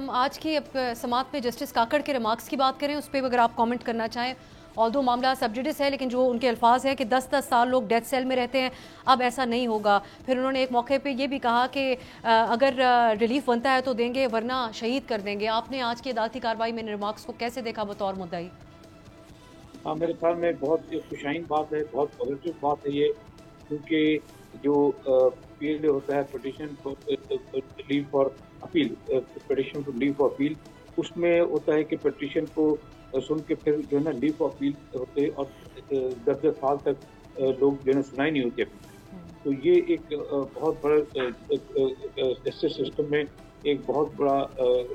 ہم آج کی سماعت میں جسٹس کاکڑ کے ریمارکس کی بات کریں، اس پہ اگر آپ کامنٹ کرنا چاہیں. آلدو معاملہ سب جوڈس ہے، لیکن جو ان کے الفاظ ہیں کہ 10 سال لوگ ڈیتھ سیل میں رہتے ہیں، اب ایسا نہیں ہوگا. پھر انہوں نے ایک موقع پہ یہ بھی کہا کہ اگر ریلیف بنتا ہے تو دیں گے ورنہ شہید کر دیں گے. آپ نے آج کی عدالتی کارروائی میں ریمارکس کو کیسے دیکھا بطور مدعی؟ میرے خیال میں بہت خوشائن بات ہے، بہت پازیٹیو بات ہے یہ، کیونکہ جو پی ایل اے ہوتا ہے petition for leave for appeal, petition for leave for appeal, اس میں ہوتا ہے کہ پٹیشن کو سن کے پھر جو ہے نا لیو فار اپیل ہوتے اور 10 سال تک لوگ جو ہے نا سنائی نہیں ہوتی اپیل. تو یہ ایک بہت بڑا جسٹس سسٹم میں ایک بہت بڑا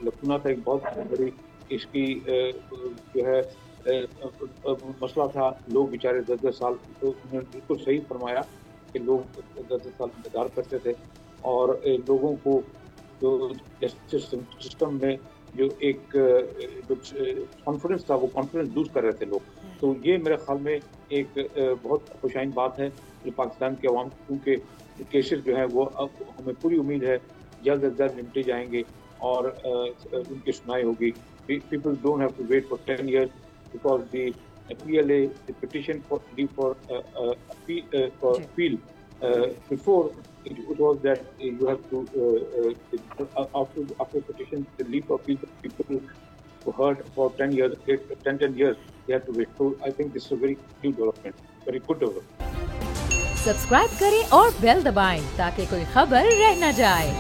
لکونہ تھا، ایک بہت بڑی اس کی جو ہے مسئلہ تھا. لوگ بیچارے 10 سال، تو انہوں نے بالکل صحیح فرمایا کہ لوگ 10 سال انتظار کرتے تھے، اور لوگوں کو جو جسٹس سسٹم میں جو ایک کانفیڈنس تھا، وہ کانفیڈنس لوز کر رہے تھے لوگ. تو یہ میرے خیال میں ایک بہت خوشائن بات ہے پاکستان کے عوام، کیونکہ کیسز جو ہے وہ اب ہمیں پوری امید ہے جلد از جلد نمٹے جائیں گے اور ان کی سنائی ہوگی. People don't have to wait for 10 years because the PLA, the petition for leave for appeal, before it was that you have to after petition the leave for appeal, people who heard for 10 years, 10 years they have to wait. So I think this is a very new development, very good development. Subscribe کریں اور بیل دبائیں تاکہ کوئی خبر رہ نہ جائے.